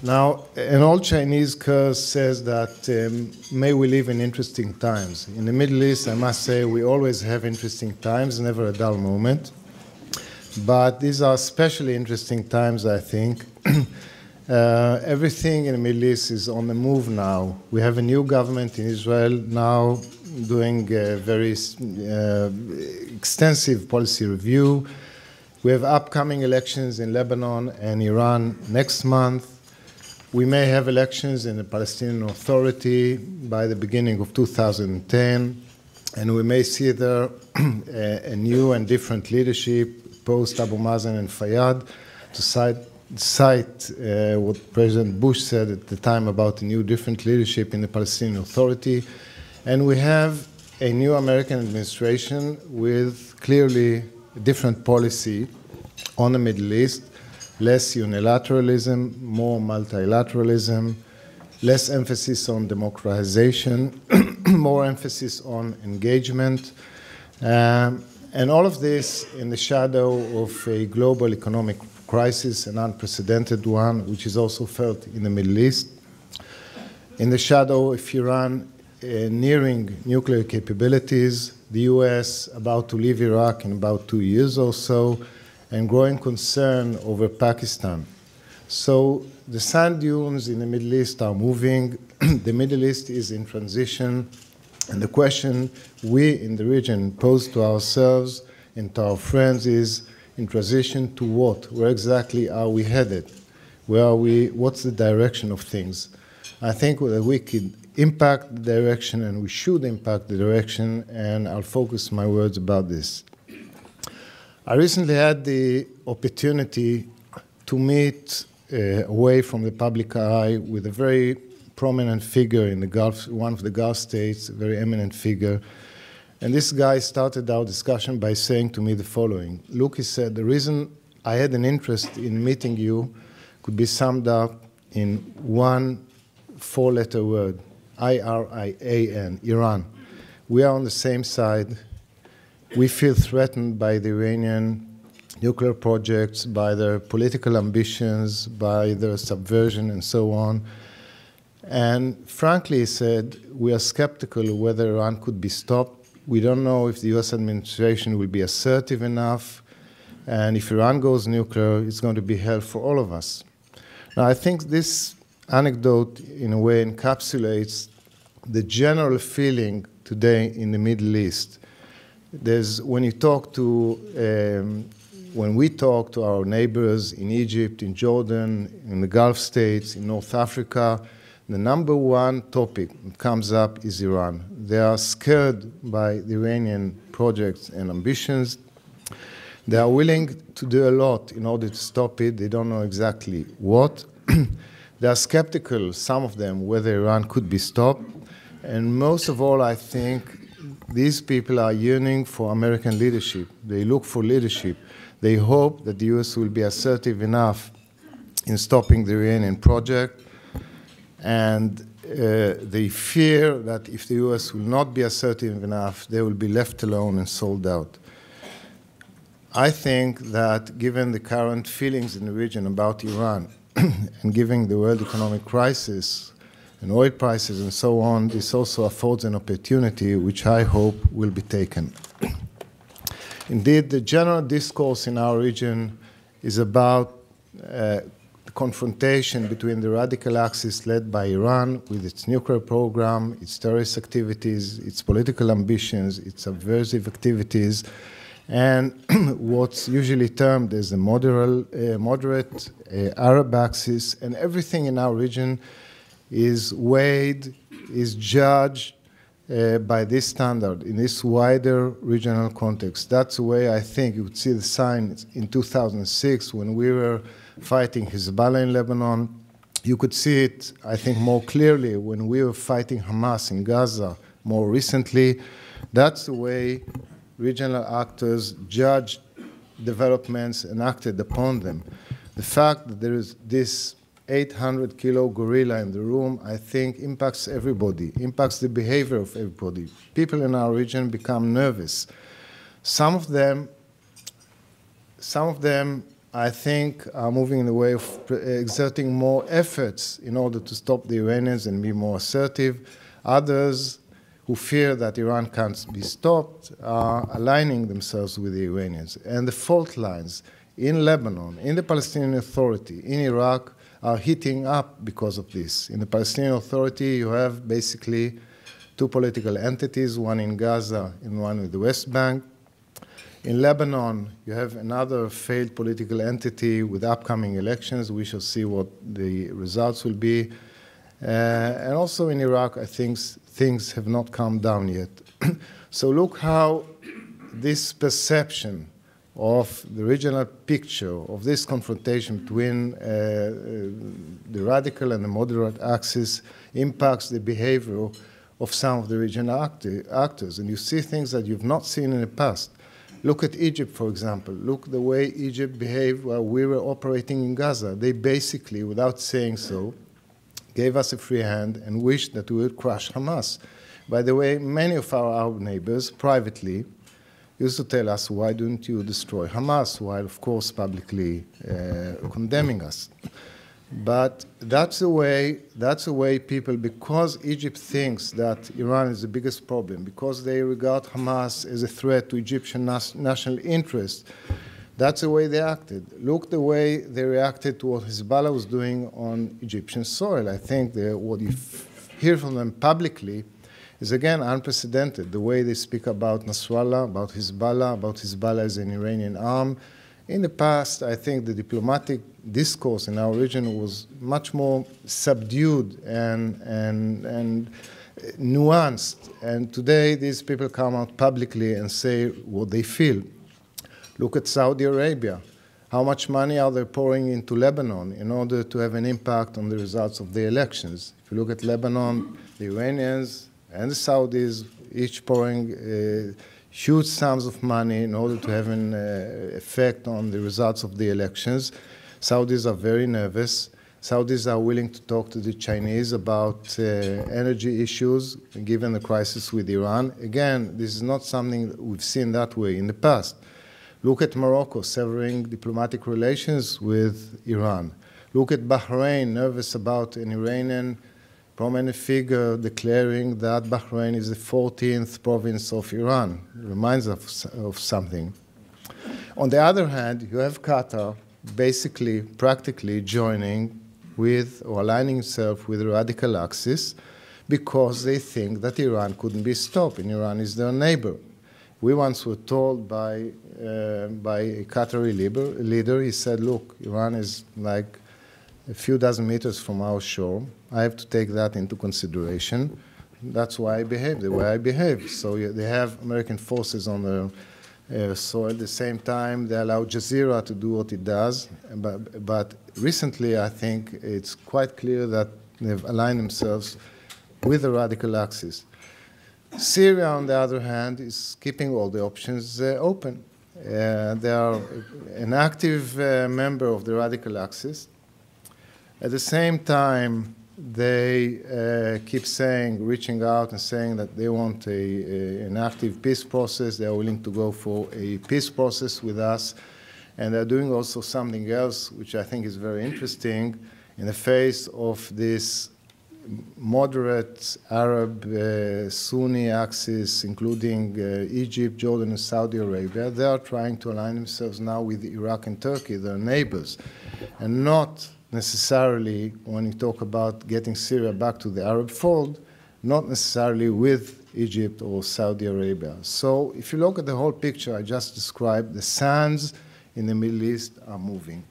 Now, an old Chinese curse says that may we live in interesting times. In the Middle East, I must say, we always have interesting times, never a dull moment. But these are especially interesting times, I think. Everything in the Middle East is on the move now. We have a new government in Israel now doing a very extensive policy review. We have upcoming elections in Lebanon and Iran next month. We may have elections in the Palestinian Authority by the beginning of 2010, and we may see there a new and different leadership post Abu Mazen and Fayyad to cite what President Bush said at the time about a new different leadership in the Palestinian Authority. And we have a new American administration with clearly a different policy on the Middle East. Less unilateralism, more multilateralism, less emphasis on democratization, more emphasis on engagement, and all of this in the shadow of a global economic crisis, an unprecedented one, which is also felt in the Middle East, in the shadow of Iran nearing nuclear capabilities, the US about to leave Iraq in about 2 years or so, and growing concern over Pakistan. So the sand dunes in the Middle East are moving. The Middle East is in transition. And the question we in the region pose to ourselves and to our friends is, in transition to what? Where exactly are we headed? Where are we? What's the direction of things? I think that we could impact the direction, and we should impact the direction, and I'll focus my words about this. I recently had the opportunity to meet away from the public eye with a very prominent figure in the Gulf, one of the Gulf states, a very eminent figure. And this guy started our discussion by saying to me the following. Look, he said, the reason I had an interest in meeting you could be summed up in one four-letter word, I-R-I-A-N, Iran. We are on the same side. We feel threatened by the Iranian nuclear projects, by their political ambitions, by their subversion, and so on. And frankly, he said, we are skeptical whether Iran could be stopped. We don't know if the US administration will be assertive enough. And if Iran goes nuclear, it's going to be hell for all of us. Now, I think this anecdote, in a way, encapsulates the general feeling today in the Middle East. When we talk to our neighbors in Egypt, in Jordan, in the Gulf states, in North Africa, the number one topic that comes up is Iran. They are scared by the Iranian projects and ambitions. They are willing to do a lot in order to stop it. They don't know exactly what. They are skeptical, some of them, whether Iran could be stopped. And most of all, I think, these people are yearning for American leadership. They look for leadership. They hope that the US will be assertive enough in stopping the Iranian project. And they fear that if the US will not be assertive enough, they will be left alone and sold out. I think that given the current feelings in the region about Iran, and given the world economic crisis, and oil prices and so on, this also affords an opportunity which I hope will be taken. Indeed, the general discourse in our region is about the confrontation between the radical axis led by Iran with its nuclear program, its terrorist activities, its political ambitions, its subversive activities, and what's usually termed as the moderate Arab axis, and everything in our region is weighed, is judged by this standard in this wider regional context. That's the way I think you would see the signs in 2006 when we were fighting Hezbollah in Lebanon. You could see it, I think, more clearly when we were fighting Hamas in Gaza more recently. That's the way regional actors judged developments and acted upon them. The fact that there is this 800-kilo gorilla in the room, I think, impacts everybody, impacts the behavior of everybody. People in our region become nervous. Some of them I think, are moving in the way of exerting more efforts in order to stop the Iranians and be more assertive. Others who fear that Iran can't be stopped are aligning themselves with the Iranians. And the fault lines in Lebanon, in the Palestinian Authority, in Iraq, are heating up because of this. In the Palestinian Authority, you have basically two political entities, one in Gaza and one with the West Bank. In Lebanon, you have another failed political entity with upcoming elections. We shall see what the results will be. And also in Iraq, I think things have not calmed down yet. So look how this perception of the regional picture of this confrontation between the radical and the moderate axis impacts the behavior of some of the regional actors. And you see things that you've not seen in the past. Look at Egypt, for example. Look the way Egypt behaved while we were operating in Gaza. They basically, without saying so, gave us a free hand and wished that we would crush Hamas. By the way, many of our Arab neighbors privately used to tell us, why don't you destroy Hamas, while of course publicly condemning us. But that's the way people, because Egypt thinks that Iran is the biggest problem, because they regard Hamas as a threat to Egyptian national interest, that's the way they acted. Look the way they reacted to what Hezbollah was doing on Egyptian soil. I think what you hear from them publicly is, again, unprecedented. The way they speak about Nasrallah, about Hezbollah as an Iranian arm. In the past, I think the diplomatic discourse in our region was much more subdued and nuanced. And today, these people come out publicly and say what they feel. Look at Saudi Arabia. How much money are they pouring into Lebanon in order to have an impact on the results of the elections? If you look at Lebanon, the Iranians and the Saudis each pouring huge sums of money in order to have an effect on the results of the elections. Saudis are very nervous. Saudis are willing to talk to the Chinese about energy issues, given the crisis with Iran. Again, this is not something that we've seen that way in the past. Look at Morocco severing diplomatic relations with Iran. Look at Bahrain, nervous about an Iranian prominent figure declaring that Bahrain is the 14th province of Iran. It reminds us of something. On the other hand, you have Qatar basically, practically joining with or aligning itself with the radical axis because they think that Iran couldn't be stopped, and Iran is their neighbor. We once were told by a Qatari leader, he said, look, Iran is like a few dozen meters from our shore. I have to take that into consideration. That's why I behave the way I behave. So they have American forces on their soil. At the same time, they allow Jazeera to do what it does. But recently, I think it's quite clear that they've aligned themselves with the radical axis. Syria, on the other hand, is keeping all the options open. They are an active member of the radical axis. At the same time, they keep saying, reaching out and saying that they want an active peace process. They are willing to go for a peace process with us. And they're doing also something else, which I think is very interesting, in the face of this moderate Arab Sunni axis, including Egypt, Jordan, and Saudi Arabia. They are trying to align themselves now with Iraq and Turkey, their neighbors, and not necessarily, when you talk about getting Syria back to the Arab fold, not necessarily with Egypt or Saudi Arabia. So if you look at the whole picture I just described, the sands in the Middle East are moving.